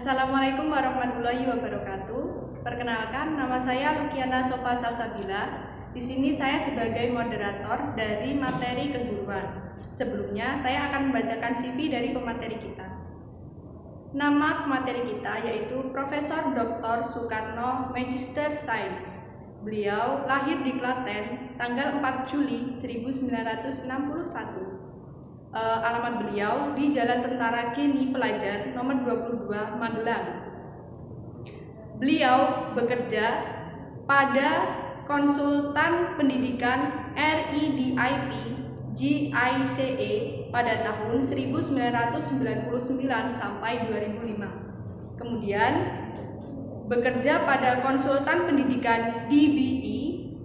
Assalamualaikum warahmatullahi wabarakatuh. Perkenalkan, nama saya Lukiana Sofa Salsabila. Di sini saya sebagai moderator dari materi keguruan. Sebelumnya, saya akan membacakan CV dari pemateri kita. Nama pemateri kita yaitu Profesor Dr. Soekarno Magister Sains. Beliau lahir di Klaten tanggal 4 Juli 1961. Alamat beliau di Jalan Tentara Geni Pelajar nomor 22 Magelang. Beliau bekerja pada konsultan pendidikan RIDIP GICE pada tahun 1999 sampai 2005. Kemudian bekerja pada konsultan pendidikan DBE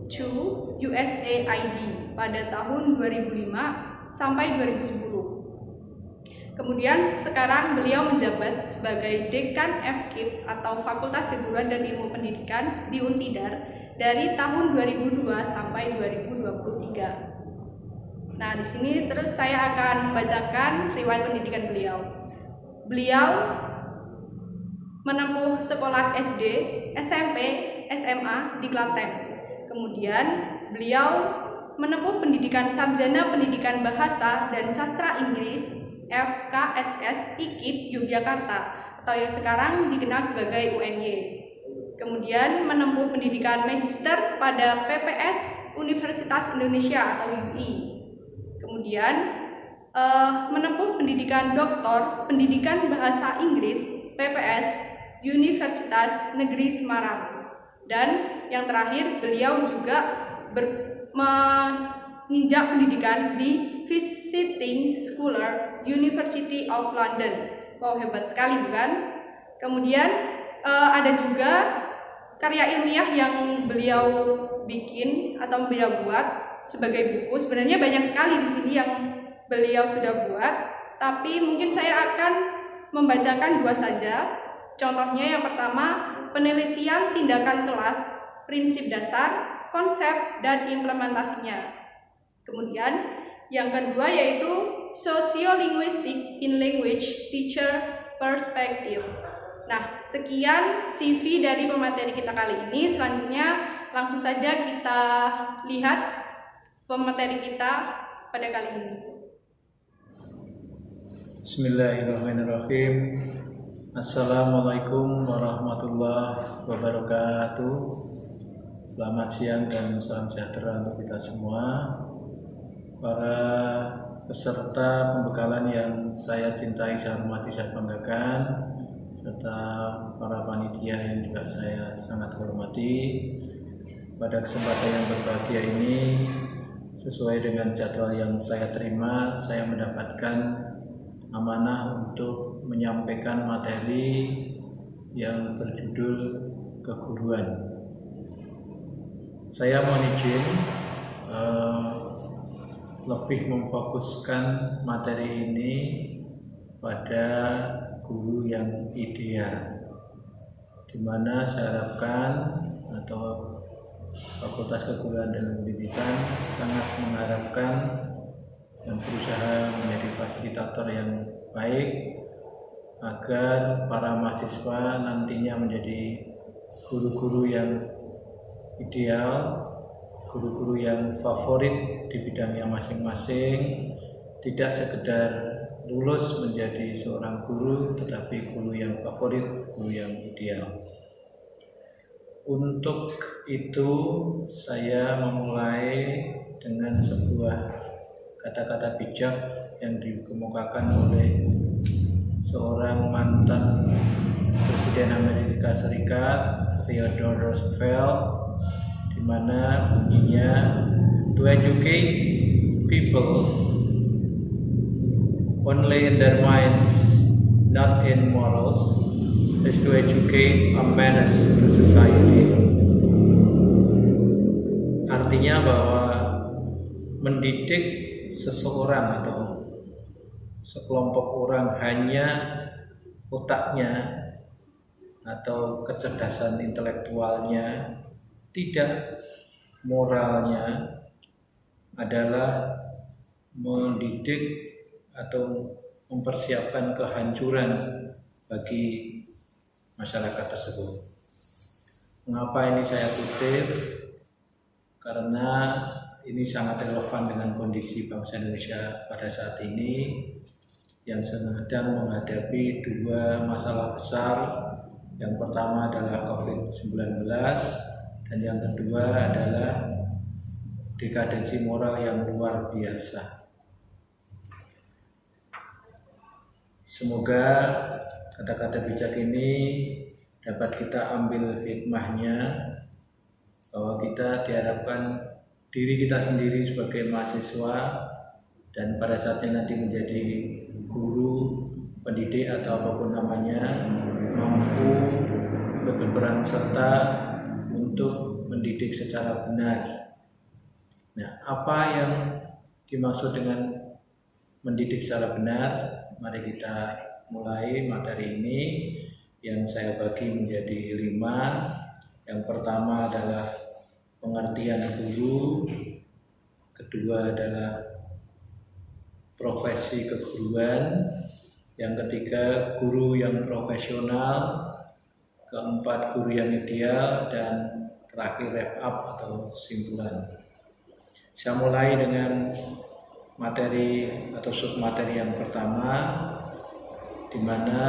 CHU USAID pada tahun 2005 sampai 2010. Kemudian sekarang beliau menjabat sebagai Dekan FKIP atau Fakultas Keguruan dan Ilmu Pendidikan di Untidar dari tahun 2002 sampai 2023. Nah, di sini terus saya akan membacakan riwayat pendidikan beliau. Beliau menempuh sekolah SD, SMP, SMA di Klaten. Kemudian beliau menempuh pendidikan sarjana pendidikan bahasa dan sastra Inggris FKSS IKIP Yogyakarta atau yang sekarang dikenal sebagai UNY. Kemudian menempuh pendidikan magister pada PPS Universitas Indonesia atau UI. Kemudian menempuh pendidikan doktor pendidikan bahasa Inggris PPS Universitas Negeri Semarang. Dan yang terakhir beliau juga menginjak pendidikan di Visiting Scholar University of London. Wow, hebat sekali bukan? Kemudian ada juga karya ilmiah yang beliau bikin atau beliau buat sebagai buku. Sebenarnya banyak sekali di sini yang beliau sudah buat, tapi mungkin saya akan membacakan dua saja. Contohnya yang pertama, penelitian tindakan kelas, prinsip dasar, konsep dan implementasinya. Kemudian yang kedua yaitu Sociolinguistic in Language Teacher Perspective. Nah, sekian CV dari pemateri kita kali ini. Selanjutnya langsung saja kita lihat pemateri kita pada kali ini. Bismillahirrahmanirrahim. Assalamualaikum warahmatullahi wabarakatuh. Selamat siang dan salam sejahtera untuk kita semua. Para peserta pembekalan yang saya cintai, saya hormati, saya banggakan, serta para panitia yang juga saya sangat hormati. Pada kesempatan yang berbahagia ini, sesuai dengan jadwal yang saya terima, saya mendapatkan amanah untuk menyampaikan materi yang berjudul keguruan. Saya mohon izin lebih memfokuskan materi ini pada guru yang ideal, di mana saya harapkan atau Fakultas Keguruan dan Pendidikan sangat mengharapkan dan berusaha menjadi fasilitator yang baik agar para mahasiswa nantinya menjadi guru-guru yang ideal, guru-guru yang favorit di bidangnya masing-masing, tidak sekedar lulus menjadi seorang guru, tetapi guru yang favorit, guru yang ideal. Untuk itu saya memulai dengan sebuah kata-kata bijak yang dikemukakan oleh seorang mantan Presiden Amerika Serikat, Theodore Roosevelt, di mana bunyinya, to educate people only in their minds, not in morals, is to educate a menace to society. Artinya bahwa mendidik seseorang atau sekelompok orang hanya otaknya atau kecerdasan intelektualnya, tidak moralnya, adalah mendidik atau mempersiapkan kehancuran bagi masyarakat tersebut. Mengapa ini saya kutip? Karena ini sangat relevan dengan kondisi bangsa Indonesia pada saat ini yang sedang menghadapi dua masalah besar. Yang pertama adalah COVID-19 dan yang kedua adalah dekadensi moral yang luar biasa. Semoga kata-kata bijak ini dapat kita ambil hikmahnya, bahwa kita diharapkan diri kita sendiri sebagai mahasiswa dan pada saatnya nanti menjadi guru, pendidik atau apapun namanya, mampu berperan serta untuk mendidik secara benar. Nah, apa yang dimaksud dengan mendidik secara benar? Mari kita mulai materi ini yang saya bagi menjadi 5. Yang pertama adalah pengertian guru, kedua adalah profesi keguruan, yang ketiga guru yang profesional, keempat guru yang ideal, dan terakhir wrap up atau simpulan. Saya mulai dengan materi atau submateri yang pertama, di mana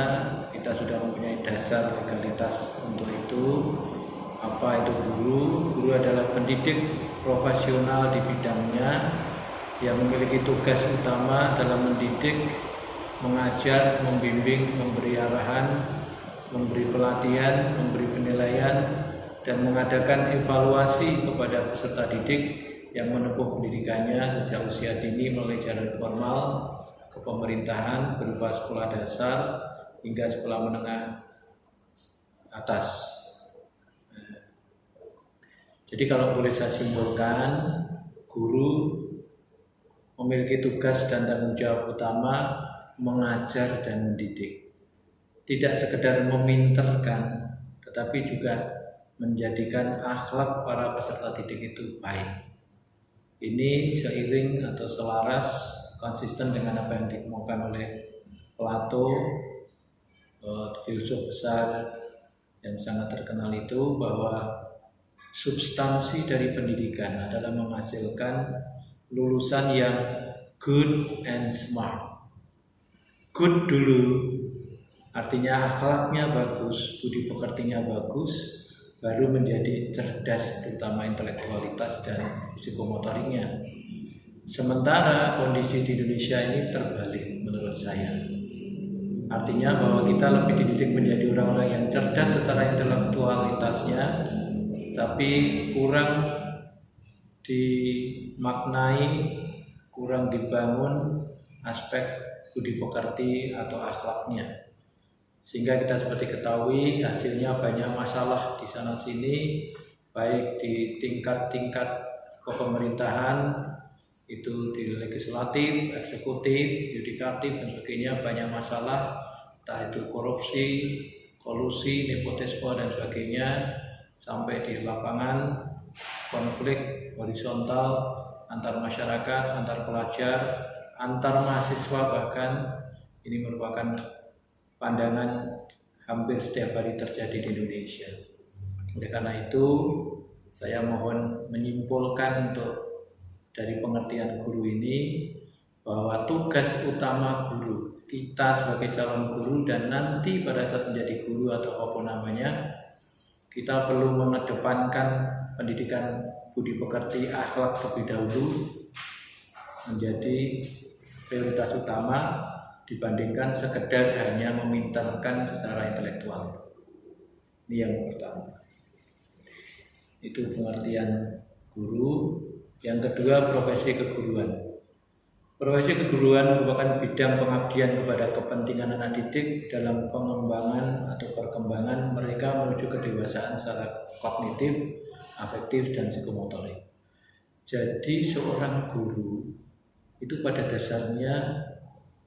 kita sudah mempunyai dasar legalitas untuk itu. Apa itu guru? Guru adalah pendidik profesional di bidangnya yang memiliki tugas utama dalam mendidik, mengajar, membimbing, memberi arahan, memberi pelatihan, memberi penilaian, dan mengadakan evaluasi kepada peserta didik yang menempuh pendidikannya sejak usia dini melalui jalur formal ke pemerintahan berupa sekolah dasar hingga sekolah menengah atas. Jadi kalau boleh saya simpulkan, guru memiliki tugas dan tanggung jawab utama mengajar dan mendidik. Tidak sekedar meminterkan, tetapi juga menjadikan akhlak para peserta didik itu baik. Ini seiring atau selaras konsisten dengan apa yang dikemukakan oleh Plato, filsuf besar yang sangat terkenal itu, bahwa substansi dari pendidikan adalah menghasilkan lulusan yang good and smart. Good dulu, artinya akhlaknya bagus, budi pekertinya bagus, baru menjadi cerdas, terutama intelektualitas dan psikomotoriknya. Sementara kondisi di Indonesia ini terbalik menurut saya. Artinya bahwa kita lebih dididik menjadi orang-orang yang cerdas secara intelektualitasnya, tapi kurang dimaknai, kurang dibangun aspek budi pekerti atau akhlaknya. Sehingga kita seperti ketahui hasilnya banyak masalah di sana sini, baik di tingkat-tingkat kepemerintahan, itu di legislatif, eksekutif, yudikatif, dan sebagainya, banyak masalah, entah itu korupsi, kolusi, nepotisme, dan sebagainya, sampai di lapangan konflik horizontal antar masyarakat, antar pelajar, antar mahasiswa, bahkan ini merupakan pandangan hampir setiap hari terjadi di Indonesia. Oleh karena itu, saya mohon menyimpulkan dari pengertian guru ini, bahwa tugas utama guru, kita sebagai calon guru dan nanti pada saat menjadi guru atau apapun namanya, kita perlu mengedepankan pendidikan budi pekerti, akhlak terlebih dahulu menjadi prioritas utama dibandingkan sekedar hanya meminterkan secara intelektual. Ini yang pertama. Itu pengertian guru. Yang kedua, profesi keguruan. Profesi keguruan merupakan bidang pengabdian kepada kepentingan anak didik dalam pengembangan atau perkembangan mereka menuju kedewasaan secara kognitif, afektif, dan psikomotorik. Jadi seorang guru itu pada dasarnya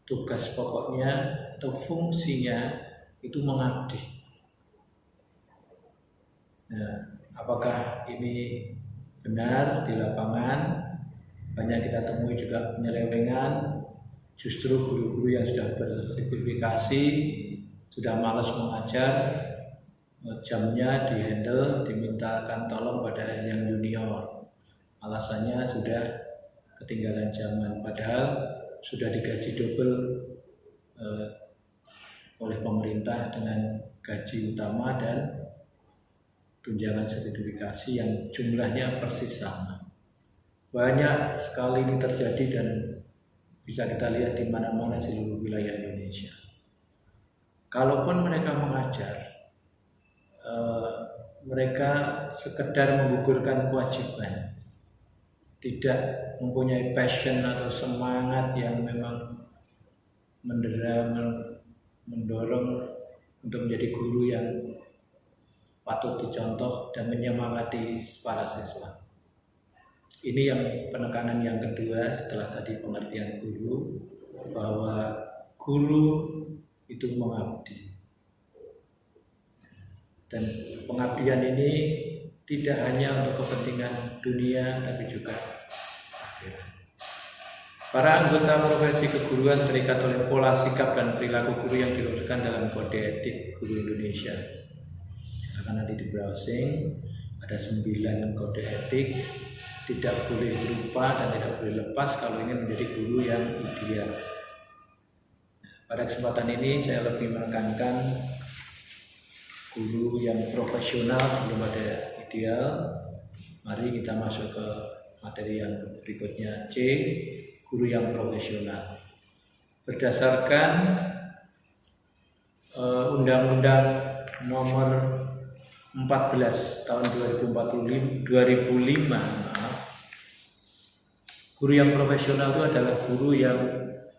tugas pokoknya atau fungsinya itu mengabdi. Nah, apakah ini benar di lapangan? Banyak kita temui juga penyelewengan. Justru guru-guru yang sudah bersertifikasi, sudah malas mengajar, jamnya dihandle, dimintakan tolong pada yang junior. Alasannya sudah ketinggalan zaman, padahal sudah digaji double oleh pemerintah dengan gaji utama dan tunjangan sertifikasi yang jumlahnya persis sama. Banyak sekali ini terjadi dan bisa kita lihat di mana-mana seluruh wilayah Indonesia. Kalaupun mereka mengajar, mereka sekedar menggugurkan kewajiban, tidak mempunyai passion atau semangat yang memang mendorong untuk menjadi guru yang patut dicontoh dan menyemangati para siswa. Ini yang penekanan yang kedua setelah tadi pengertian guru, bahwa guru itu mengabdi. Dan pengabdian ini tidak hanya untuk kepentingan dunia tapi juga akhirat. Para anggota profesi keguruan terikat oleh pola sikap dan perilaku guru yang dirumuskan dalam Kode Etik Guru Indonesia. Akan nanti di browsing, ada 9 kode etik, tidak boleh lupa dan tidak boleh lepas kalau ingin menjadi guru yang ideal. Pada kesempatan ini saya lebih menekankan guru yang profesional belum ada ideal. Mari kita masuk ke materi yang berikutnya, C, guru yang profesional. Berdasarkan Undang-Undang Nomor 14 tahun 2005, guru yang profesional itu adalah guru yang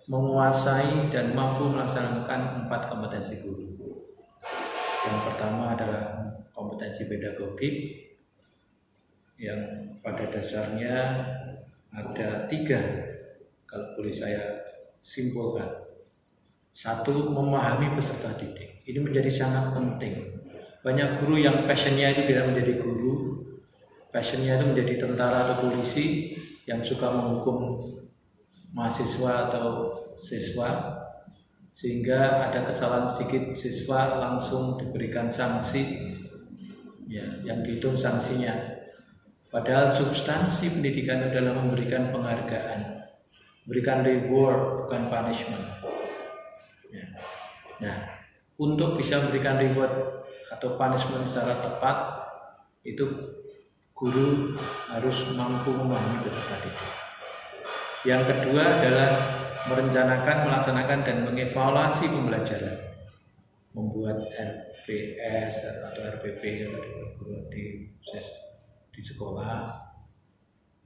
menguasai dan mampu melaksanakan 4 kompetensi guru. Yang pertama adalah kompetensi pedagogik, yang pada dasarnya ada 3, kalau boleh saya simpulkan. 1, memahami peserta didik. Ini menjadi sangat penting. Banyak guru yang passionnya itu tidak menjadi guru, passionnya itu menjadi tentara atau polisi yang suka menghukum mahasiswa atau siswa, sehingga ada kesalahan sedikit siswa langsung diberikan sanksi, ya, yang dihitung sanksinya. Padahal substansi pendidikan adalah memberikan penghargaan, memberikan reward bukan punishment. Ya. Nah, untuk bisa memberikan reward atau punishment secara tepat, itu guru harus mampu memahami peserta didik. Yang kedua adalah merencanakan, melaksanakan, dan mengevaluasi pembelajaran, membuat RPS atau RPP di sekolah,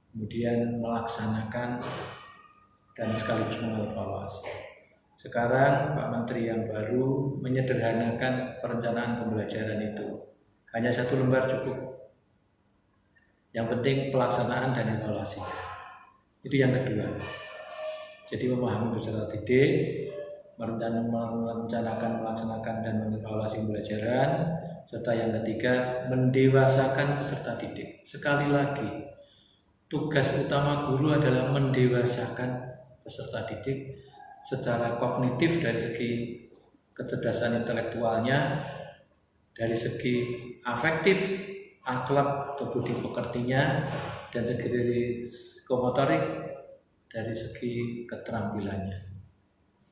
kemudian melaksanakan dan sekaligus mengevaluasi. Sekarang Pak Menteri yang baru menyederhanakan perencanaan pembelajaran itu. Hanya 1 lembar cukup. Yang penting pelaksanaan dan evaluasi. Itu yang kedua. Jadi memahami peserta didik, merencanakan, melaksanakan, dan mengevaluasi pembelajaran. Serta yang ketiga, mendewasakan peserta didik. Sekali lagi, tugas utama guru adalah mendewasakan peserta didik secara kognitif dari segi kecerdasan intelektualnya, dari segi afektif, akhlak atau budi pekertinya, dan dari psikomotorik, dari segi keterampilannya.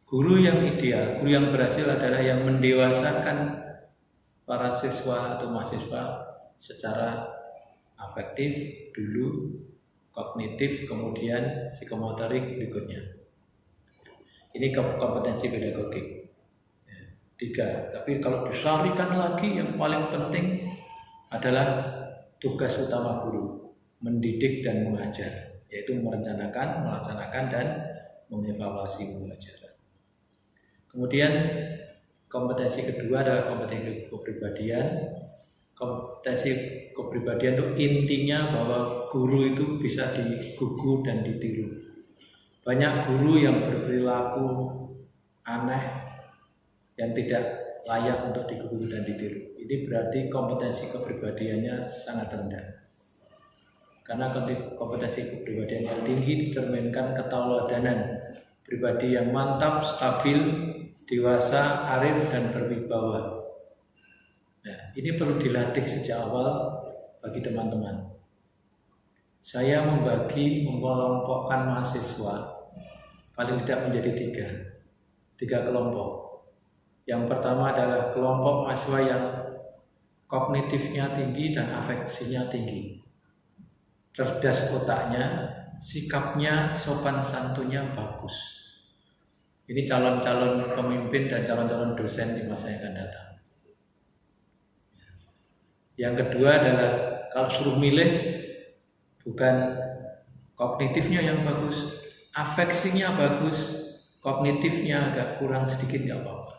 Guru yang ideal, guru yang berhasil adalah yang mendewasakan para siswa atau mahasiswa secara afektif dulu, kognitif, kemudian psikomotorik berikutnya. Ini kompetensi pedagogik. 3. Tapi kalau disarikan lagi, yang paling penting adalah tugas utama guru, mendidik dan mengajar, yaitu merencanakan, melaksanakan, dan mengevaluasi pembelajaran. Kemudian kompetensi kedua adalah kompetensi kepribadian. Kompetensi kepribadian itu intinya bahwa guru itu bisa digugu dan ditiru. Banyak guru yang berperilaku aneh, yang tidak layak untuk digugu dan ditiru. Ini berarti kompetensi kepribadiannya sangat rendah. Karena kompetensi kepribadian yang tinggi dicerminkan ketauladanan pribadi yang mantap, stabil, dewasa, arif, dan berwibawa. Nah, ini perlu dilatih sejak awal bagi teman-teman. Saya mengelompokkan mahasiswa paling tidak menjadi tiga kelompok. Yang pertama adalah kelompok mahasiswa yang kognitifnya tinggi dan afeksinya tinggi, cerdas otaknya, sikapnya, sopan santunnya bagus. Ini calon-calon pemimpin dan calon-calon dosen di masa yang akan datang. Yang kedua adalah kalau suruh milih, bukan kognitifnya yang bagus, afeksinya bagus, kognitifnya agak kurang sedikit nggak apa-apa.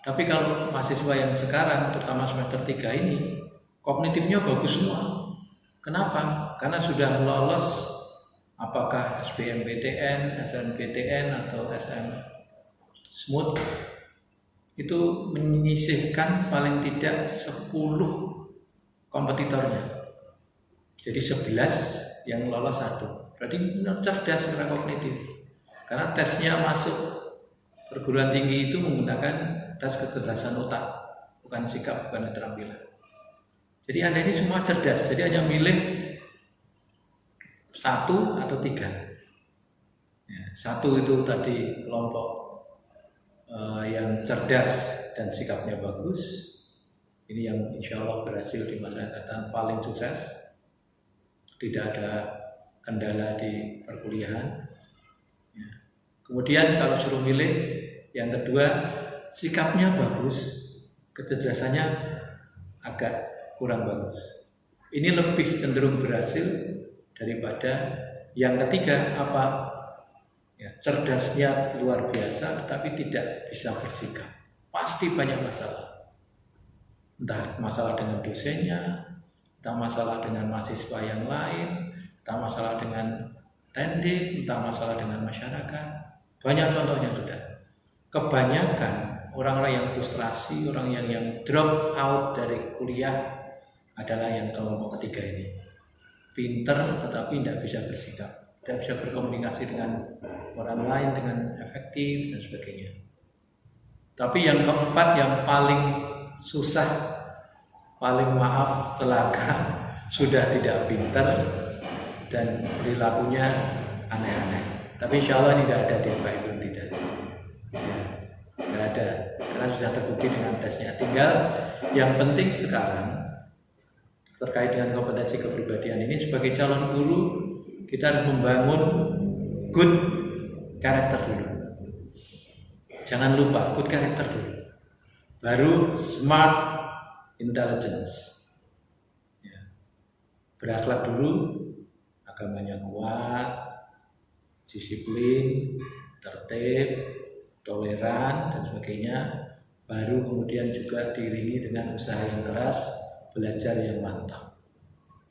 Tapi kalau mahasiswa yang sekarang, terutama semester 3 ini, kognitifnya bagus semua. Kenapa? Karena sudah lolos apakah SBMPTN, SNMPTN atau SM Smooth, itu menyisihkan paling tidak 10 kompetitornya. Jadi 11 yang lolos 1. Berarti cerdas secara kognitif. Karena tesnya masuk perguruan tinggi itu menggunakan tes kecerdasan otak, bukan sikap, bukan keterampilan. Jadi Anda ini semua cerdas. Jadi hanya milih 1 atau 3. Ya, 1 itu tadi kelompok yang cerdas dan sikapnya bagus. Ini yang insya Allah berhasil di masa yang datang, paling sukses. Tidak ada kendala di perkuliahan. Ya. Kemudian kalau suruh milih, yang kedua, sikapnya bagus, kecerdasannya agak kurang bagus. Ini lebih cenderung berhasil daripada yang ketiga, apa? Ya, cerdasnya luar biasa, tetapi tidak bisa bersikap. Pasti banyak masalah. Entah masalah dengan dosennya, entah masalah dengan mahasiswa yang lain, entah masalah dengan tendik, entah masalah dengan masyarakat. Banyak contohnya sudah. Kebanyakan orang-orang yang frustrasi, orang yang drop out dari kuliah adalah yang kelompok ketiga ini. Pinter tetapi tidak bisa bersikap, tidak bisa berkomunikasi dengan orang lain dengan efektif dan sebagainya. Tapi yang keempat yang paling susah, paling maaf celaka, sudah tidak pinter dan perilakunya aneh-aneh. Tapi insya Allah ini tidak ada di Pak Ibu, tidak. Tidak ada, karena sudah terbukti dengan tesnya. Tinggal yang penting sekarang terkait dengan kompetensi kepribadian ini, sebagai calon guru kita harus membangun good character dulu. Jangan lupa good character dulu. Baru smart intelligence. Ya. Berakhlak dulu, agamanya kuat, disiplin, tertib, toleran dan sebagainya. Baru kemudian juga diiringi dengan usaha yang keras, belajar yang mantap.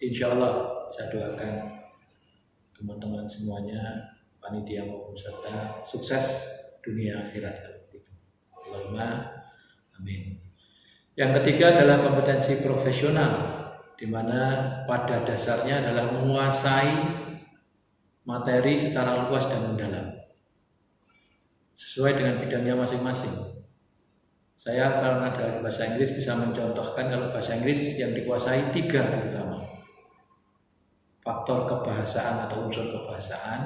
Insya Allah saya doakan teman-teman semuanya, panitia maupun peserta, sukses dunia akhirat. Allahumma amin. Yang ketiga adalah kompetensi profesional, di mana pada dasarnya adalah menguasai materi secara luas dan mendalam sesuai dengan bidangnya masing-masing. Saya karena dari bahasa Inggris bisa mencontohkan kalau bahasa Inggris yang dikuasai 3 terutama. Faktor kebahasaan atau unsur kebahasaan,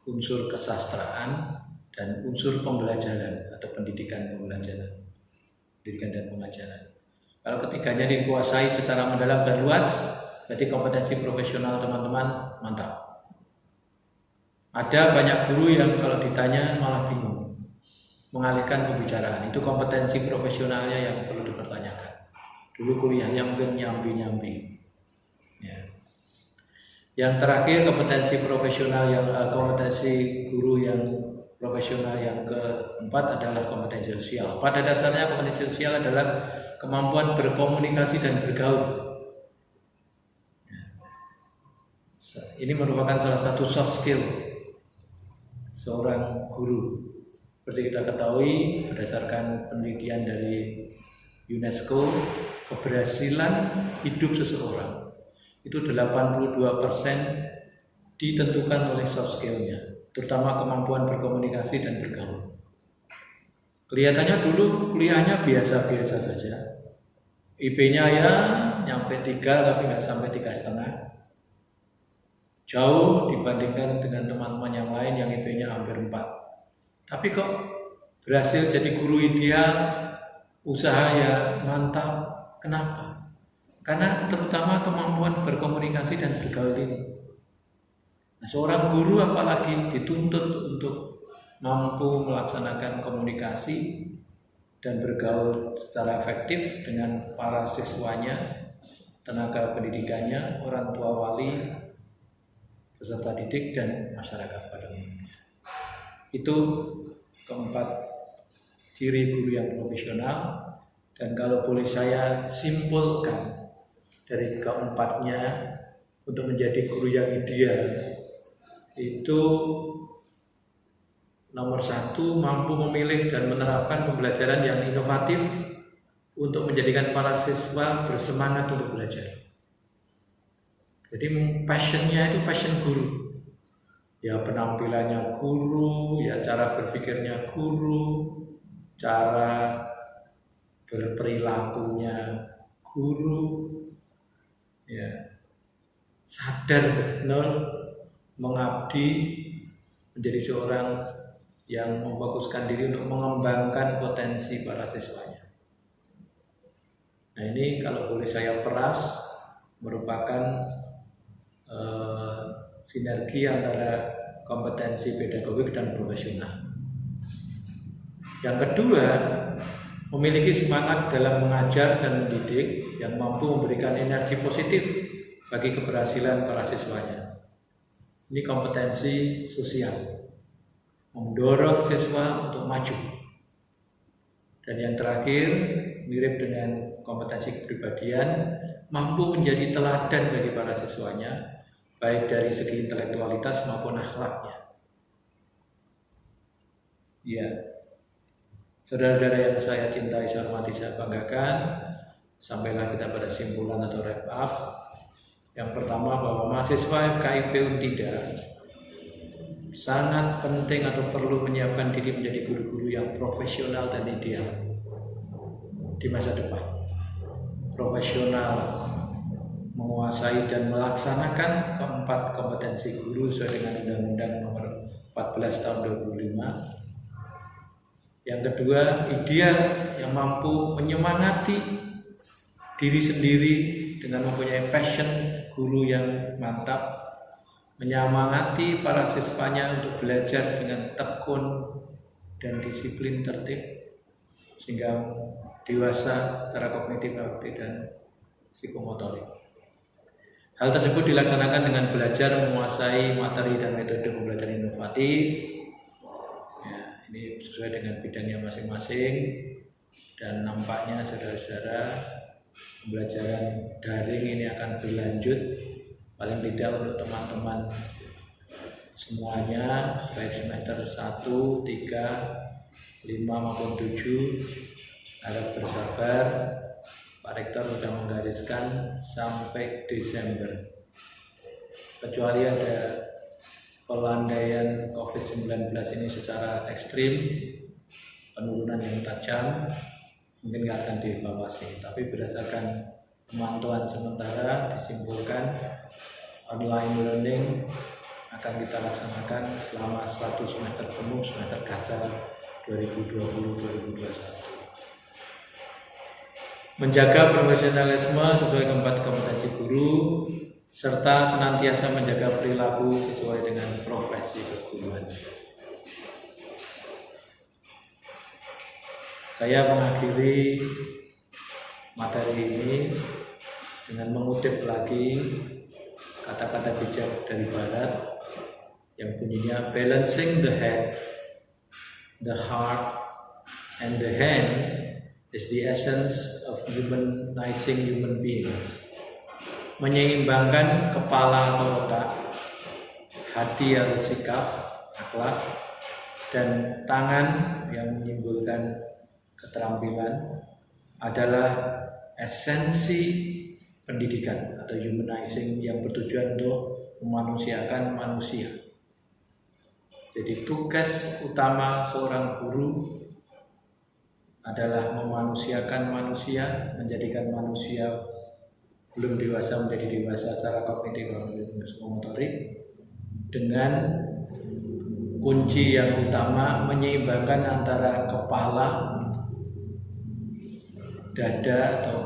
unsur kesastraan, dan unsur pembelajaran atau pendidikan pembelajaran, pendidikan dan pengajaran. Kalau ketiganya dikuasai secara mendalam dan luas, berarti kompetensi profesional teman-teman mantap. Ada banyak guru yang kalau ditanya malah bingung, mengalihkan pembicaraan. Itu kompetensi profesionalnya yang perlu dipertanyakan. Dulu kuliahnya mungkin nyambi-nyambi. Ya. Yang terakhir kompetensi profesional kompetensi guru yang profesional yang keempat adalah kompetensi sosial. Pada dasarnya kompetensi sosial adalah kemampuan berkomunikasi dan bergaul. Ya. Ini merupakan salah satu soft skill seorang guru. Seperti kita ketahui berdasarkan penelitian dari UNESCO, keberhasilan hidup seseorang itu 82% ditentukan oleh soft skill-nya, terutama kemampuan berkomunikasi dan bergaul. Kelihatannya dulu kuliahnya biasa-biasa saja, IP-nya ya nyampe 3 tapi nggak sampai 3,5. Jauh dibandingkan dengan teman-teman yang lain yang IP-nya hampir 4. Tapi kok berhasil jadi guru ideal, usaha ya mantap. Kenapa? Karena terutama kemampuan berkomunikasi dan bergaul ini. Nah, seorang guru apalagi dituntut untuk mampu melaksanakan komunikasi dan bergaul secara efektif dengan para siswanya, tenaga pendidikannya, orang tua wali, peserta didik, dan masyarakat pada umumnya. Itu keempat ciri guru yang profesional. Dan kalau boleh saya simpulkan dari keempatnya untuk menjadi guru yang ideal, itu nomor 1, mampu memilih dan menerapkan pembelajaran yang inovatif untuk menjadikan para siswa bersemangat untuk belajar. Jadi passionnya itu passion guru. Ya penampilannya guru, ya cara berpikirnya guru, cara berperilakunya guru, ya sadar benar mengabdi menjadi seorang yang memfokuskan diri untuk mengembangkan potensi para siswanya. Nah ini kalau boleh saya peras merupakan sinergi antara kompetensi pedagogik dan profesional. Yang kedua, memiliki semangat dalam mengajar dan mendidik yang mampu memberikan energi positif bagi keberhasilan para siswanya. Ini kompetensi sosial, mendorong siswa untuk maju. Dan yang terakhir, mirip dengan kompetensi kepribadian, mampu menjadi teladan bagi para siswanya, baik dari segi intelektualitas maupun akhlaknya. Ya, saudara-saudara yang saya cintai, saya hormati, saya banggakan, sampailah kita pada simpulan atau wrap up. Yang pertama, bahwa mahasiswa FKIP Untida sangat penting atau perlu menyiapkan diri menjadi guru-guru yang profesional dan ideal di masa depan. Profesional, menguasai dan melaksanakan keempat kompetensi guru sesuai dengan Undang-Undang Nomor 14 Tahun 2005. Yang kedua, ideal, yang mampu menyemangati diri sendiri dengan mempunyai passion guru yang mantap, menyemangati para siswanya untuk belajar dengan tekun dan disiplin tertib sehingga dewasa secara kognitif, afektif, dan psikomotorik. Hal tersebut dilaksanakan dengan belajar menguasai materi dan metode pembelajaran inovatif. Ini sesuai dengan bidangnya masing-masing, dan nampaknya saudara-saudara pembelajaran daring ini akan berlanjut paling tidak untuk teman-teman semuanya, baik semester 1, 3, 5 maupun 7. Harap bersabar, Pak Rektor sudah menggariskan sampai Desember, kecuali ada pelandaian COVID-19 ini secara ekstrim, penurunan yang tajam, mungkin nggak akan dievaluasi. Tapi berdasarkan pemantauan sementara disimpulkan online learning akan kita laksanakan selama 1 semester penuh, semester kasar 2020-2021. Menjaga profesionalisme sesuai keempat kompetensi guru, serta senantiasa menjaga perilaku sesuai dengan profesi keguruan. Saya mengakhiri materi ini dengan mengutip lagi kata-kata bijak dari Barat yang bunyinya, balancing the head, the heart, and the hand is the essence of humanizing human beings. Menyeimbangkan kepala atau otak, hati atau sikap, akhlak, dan tangan yang menyimbolkan keterampilan adalah esensi pendidikan atau humanizing yang bertujuan untuk memanusiakan manusia. Jadi tugas utama seorang guru adalah memanusiakan manusia, menjadikan manusia belum dewasa menjadi dewasa secara kognitif dan motorik, dengan kunci yang utama menyeimbangkan antara kepala, dada atau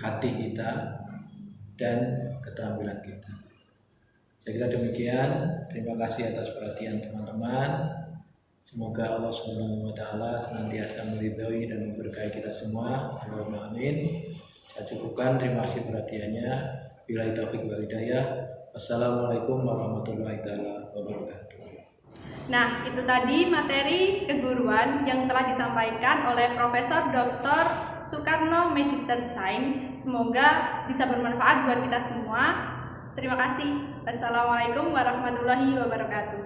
hati kita dan keterampilan kita. Saya kira demikian. Terima kasih atas perhatian teman-teman. Semoga Allah Subhanahu wa taala senantiasa meridhoi dan memberkahi kita semua. Allahumma amin. Saya cukupkan, terima kasih perhatiannya. Billahi taufiq wal hidayah. Wassalamualaikum warahmatullahi wabarakatuh. Nah, itu tadi materi keguruan yang telah disampaikan oleh Profesor Dr. Soekarno Magister Sains. Semoga bisa bermanfaat buat kita semua. Terima kasih. Wassalamualaikum warahmatullahi wabarakatuh.